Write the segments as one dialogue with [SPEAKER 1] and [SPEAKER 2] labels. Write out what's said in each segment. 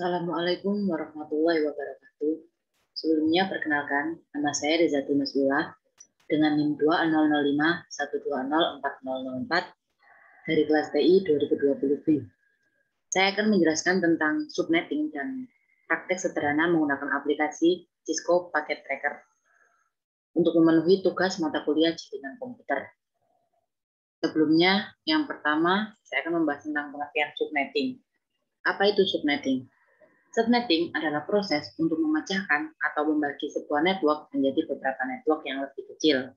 [SPEAKER 1] Assalamualaikum warahmatullahi wabarakatuh. Sebelumnya perkenalkan, nama saya Rizati Masbula dengan NIM 2005120404 dari kelas TI 2020B. Saya akan menjelaskan tentang subnetting dan praktek sederhana menggunakan aplikasi Cisco Packet Tracker untuk memenuhi tugas mata kuliah jaringan komputer. Sebelumnya, yang pertama, saya akan membahas tentang pengertian subnetting. Apa itu subnetting? Subnetting adalah proses untuk memecahkan atau membagi sebuah network menjadi beberapa network yang lebih kecil.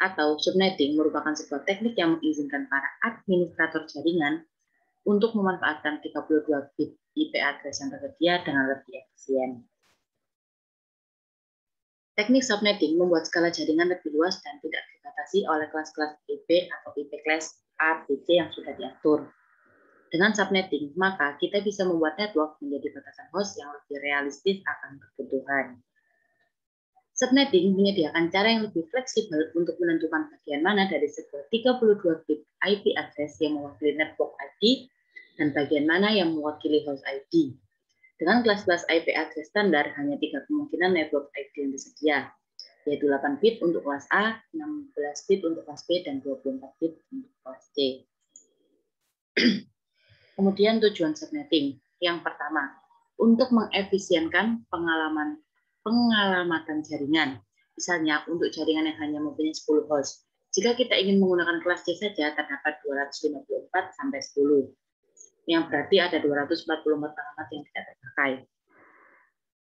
[SPEAKER 1] Atau subnetting merupakan sebuah teknik yang mengizinkan para administrator jaringan untuk memanfaatkan 32 bit IP address yang tersedia dengan lebih efisien. Teknik subnetting membuat skala jaringan lebih luas dan tidak dibatasi oleh kelas-kelas IP atau IP class A, B, C yang sudah diatur. Dengan subnetting, maka kita bisa membuat network menjadi batasan host yang lebih realistis akan kebutuhan. Subnetting menyediakan cara yang lebih fleksibel untuk menentukan bagian mana dari sebuah 32 bit IP address yang mewakili network ID dan bagian mana yang mewakili host ID. Dengan kelas-kelas IP address standar, hanya 3 kemungkinan network ID yang tersedia, yaitu 8 bit untuk kelas A, 16 bit untuk kelas B, dan 24 bit untuk kelas C. Kemudian tujuan subnetting. Yang pertama, untuk mengefisienkan pengalamatan jaringan. Misalnya, untuk jaringan yang hanya mempunyai 10 host. Jika kita ingin menggunakan kelas C saja, terdapat 254 sampai 10. Yang berarti ada 244 alamat yang tidak terpakai.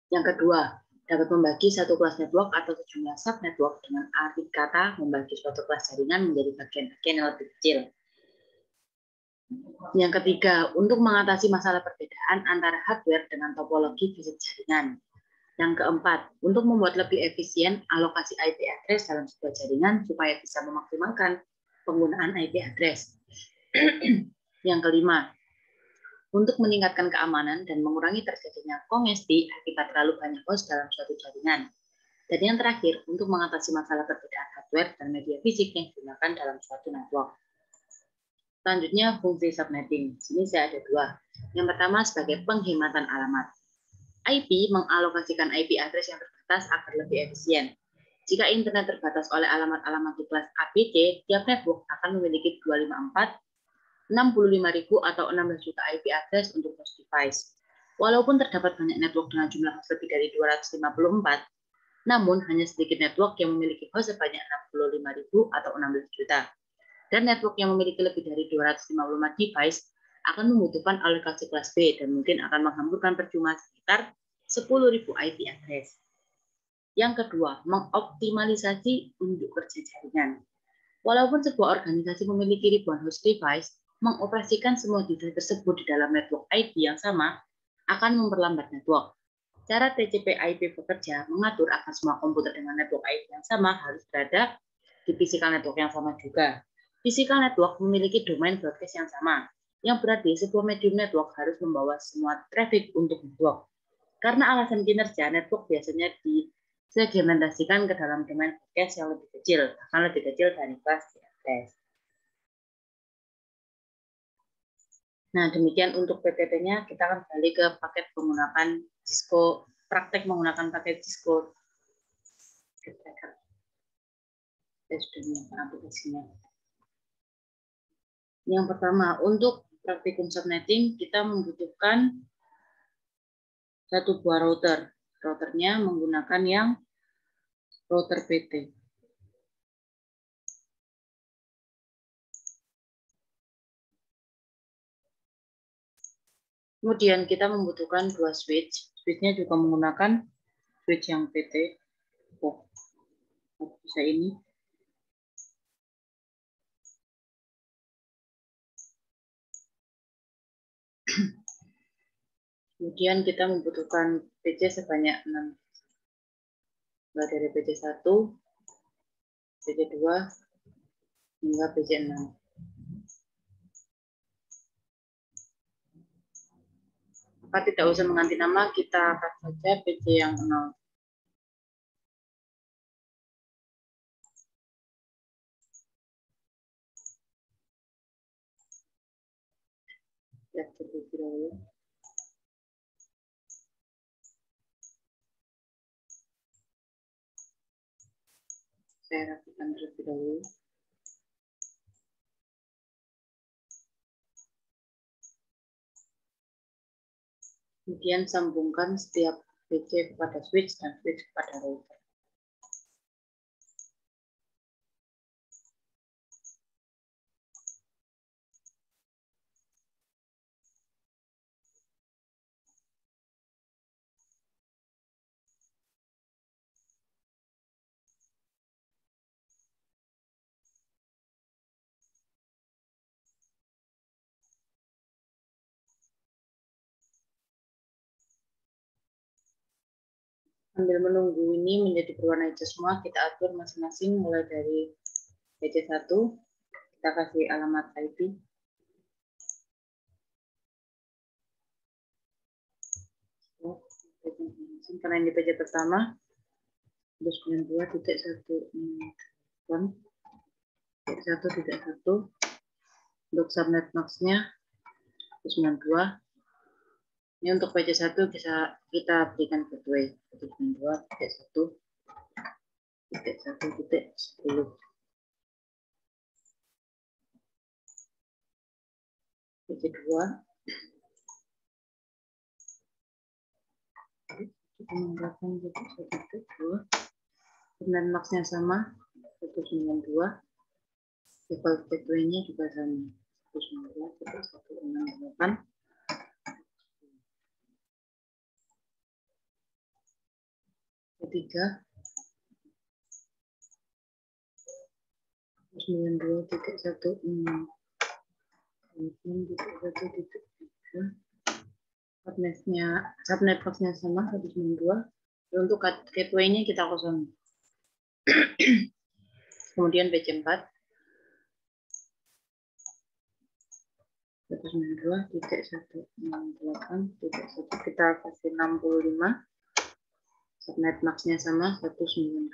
[SPEAKER 1] Yang kedua, dapat membagi satu kelas network atau sejumlah subnetwork dengan arti kata membagi suatu kelas jaringan menjadi bagian-bagian yang lebih kecil. Yang ketiga, untuk mengatasi masalah perbedaan antara hardware dengan topologi fisik jaringan. Yang keempat, untuk membuat lebih efisien alokasi IP address dalam sebuah jaringan supaya bisa memaksimalkan penggunaan IP address. Yang kelima, untuk meningkatkan keamanan dan mengurangi terjadinya kongesti akibat terlalu banyak host dalam suatu jaringan. Dan yang terakhir, untuk mengatasi masalah perbedaan hardware dan media fisik yang digunakan dalam suatu network. Selanjutnya, fungsi subnetting. Sini saya ada dua. Yang pertama sebagai penghematan alamat. IP mengalokasikan IP address yang terbatas agar lebih efisien. Jika internet terbatas oleh alamat-alamat di kelas ABC, tiap network akan memiliki 254, 65.000 atau 16 juta IP address untuk host device. Walaupun terdapat banyak network dengan jumlah host lebih dari 254, namun hanya sedikit network yang memiliki host sebanyak 65.000 atau 16 juta. Dan network yang memiliki lebih dari 255 device akan membutuhkan alokasi kelas B dan mungkin akan menghamburkan percuma sekitar 10.000 IP address. Yang kedua, mengoptimalisasi unjuk kerja jaringan. Walaupun sebuah organisasi memiliki ribuan host device, mengoperasikan semua device tersebut di dalam network IP yang sama akan memperlambat network. Cara TCP/IP bekerja mengatur agar semua komputer dengan network IP yang sama harus berada di physical network yang sama juga. Physical network memiliki domain broadcast yang sama, yang berarti sebuah medium network harus membawa semua traffic untuk network. Karena alasan kinerja, network biasanya disegmentasikan ke dalam domain broadcast yang lebih kecil, bahkan lebih kecil dari kelas address. Nah, demikian untuk PPT-nya. Kita akan balik ke paket menggunakan Cisco, praktek menggunakan paket Cisco. Saya sudah menyiapkan aplikasinya. Yang pertama, untuk praktikum subnetting, kita membutuhkan satu buah router. Routernya menggunakan yang router PT. Kemudian kita membutuhkan dua switch. Switchnya juga menggunakan switch yang PT. Oh, bisa ini. Kemudian kita membutuhkan PC sebanyak 6. Mulai dari PC1, PC2, hingga PC6. Maka tidak usah mengganti nama, kita akan saja PC yang 0. Ya, Saya rapikan terlebih dahulu. Kemudian sambungkan setiap PC kepada switch dan switch kepada router. Sambil menunggu ini menjadi berwarna hijau semua, kita atur masing-masing mulai dari PC1, kita kasih alamat IP. Karena ini PC pertama, 192.1.1.1.1. Untuk subnet max-nya 92. Ini untuk PC1 bisa kita berikan gateway 192.1.1.10. PC2 kita menggunakan PC1.2. Subnet max-nya sama 192. Default gateway-nya juga sama 192.1.1.6.8. Ketiga 92.1.6.1.3. Subnet box-nya sama 192. Untuk gateway-nya kita kosong. Kemudian PC4 192.168.1 kita kasih 65. Subnet max-nya sama 192.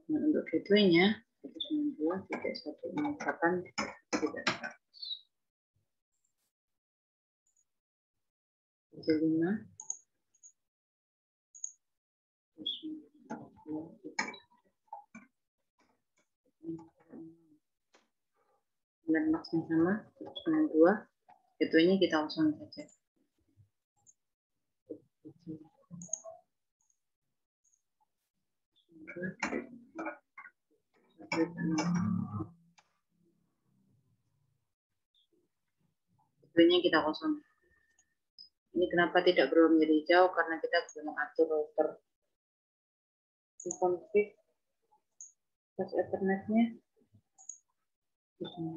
[SPEAKER 1] Nah, untuk gateway-nya 192.168.3. PC5 dan max-nya sama 192. Gateway-nya kita kosong saja. Gateway-nya kita kosong. Ini kenapa tidak berubah menjadi hijau? Karena kita belum mengatur router. Config pas Ethernet-nya. Jangan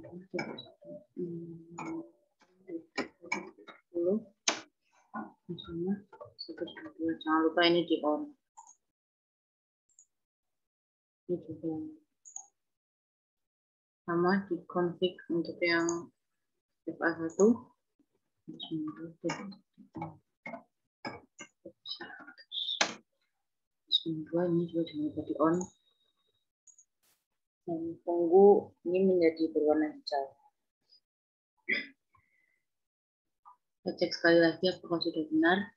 [SPEAKER 1] lupa ini di on. Ini juga sama di config untuk yang FA1. Ini juga jangan lupa di on. Dan tunggu ini menjadi berwarna hijau. Kita cek sekali lagi apakah sudah benar.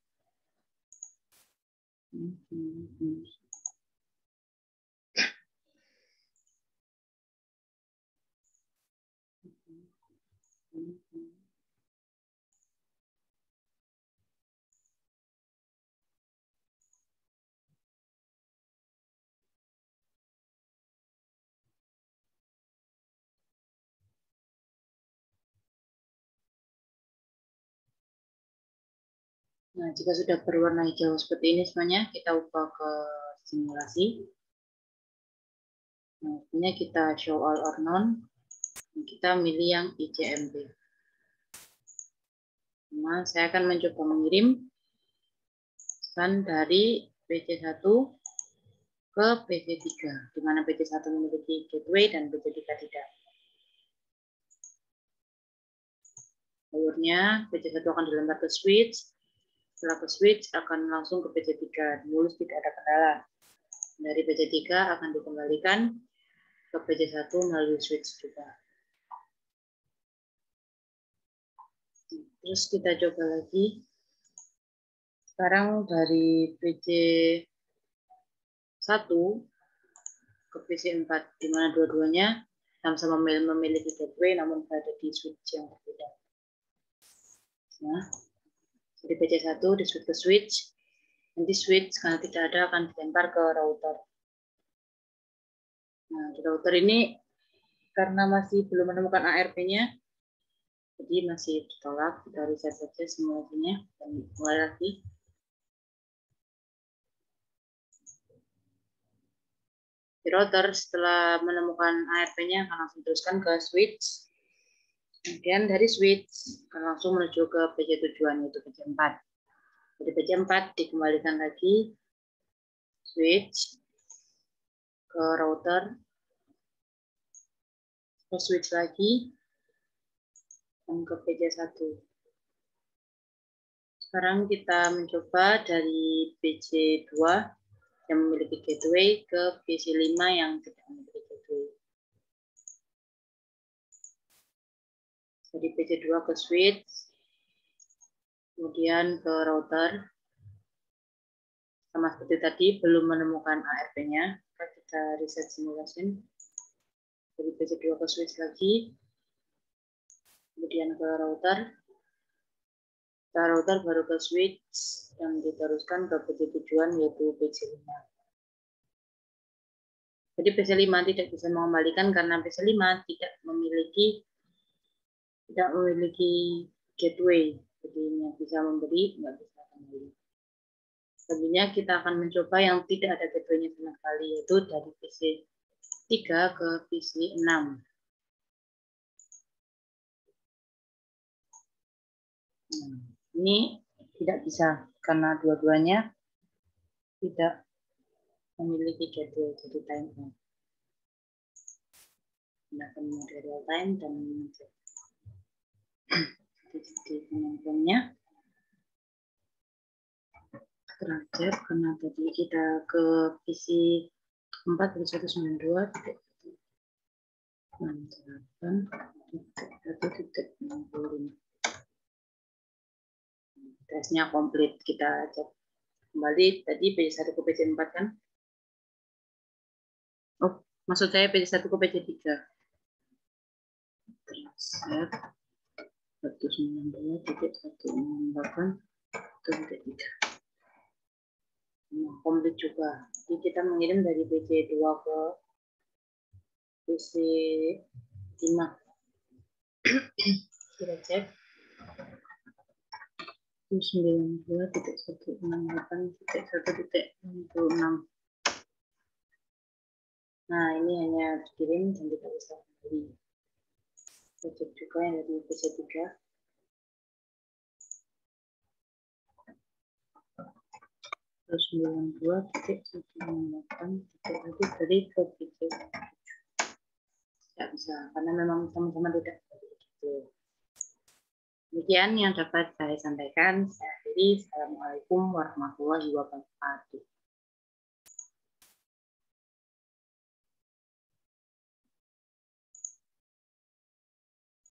[SPEAKER 1] Nah, jika sudah berwarna hijau seperti ini semuanya, kita ubah ke simulasi. Nah, ini kita show all or none. Kita milih yang ICMP. Nah, saya akan mencoba mengirim pesan dari PC1 ke PC3, di mana PC1 memiliki gateway dan PC3 tidak. Alurnya PC1 akan dilempar ke switch. Setelah ke switch akan langsung ke PC3, mulus tidak ada kendala. Dari PC3 akan dikembalikan ke PC1 melalui switch juga. Terus kita coba lagi. Sekarang dari PC1 ke PC4, di mana dua-duanya sama-sama memiliki gateway namun berada di switch yang berbeda. Nah, di PC1 di switch ke switch, nanti switch karena tidak ada akan dilempar ke router. Nah, di router ini karena masih belum menemukan ARP-nya, jadi masih ditolak. Kita reset saja simulasinya dan mulai lagi. Di router setelah menemukan ARP-nya akan langsung teruskan ke switch. Kemudian dari switch akan langsung menuju ke PC tujuan, yaitu PC4. Dari PC4 dikembalikan lagi switch ke router, ke switch lagi, dan ke PC1. Sekarang kita mencoba dari PC2 yang memiliki gateway ke PC5 yang tidak memiliki gateway. Dari PC2 ke switch, kemudian ke router. Sama seperti tadi, belum menemukan ARP-nya. Kita reset simulasi. Dari PC2 ke switch lagi, kemudian ke router. Setelah router baru ke switch, dan diteruskan ke PC tujuan, yaitu PC5. Jadi PC5 tidak bisa mengembalikan karena PC5 tidak memiliki gateway. Jadi nggak bisa memberi, nggak bisa kembali. Selanjutnya kita akan mencoba yang tidak ada gateway-nya sama sekali, yaitu dari PC3 ke PC6. Nah, ini tidak bisa karena dua-duanya tidak memiliki gateway, jadi time out. Gunakan mode real time dan di penontonnya terakhir karena tadi kita ke PC 4 dari 192.168.1.65. Tesnya komplit. Kita cek kembali tadi PC1 ke PC4 kan? Oh, maksud saya PC1 ke PC3. Reset 192.168.3. Nah, komplit juga. Jadi kita mengirim dari PC2 ke PC5. Kita cek 92.168.1.66. Nah, ini hanya dikirim dan kita bisa kembali. Kita cek juga yang dari PC3. 92.168 dari ke PC. Tidak bisa, karena memang sama-sama tidak begitu. Demikian yang dapat saya sampaikan. Saya akhiri. Assalamualaikum warahmatullahi wabarakatuh.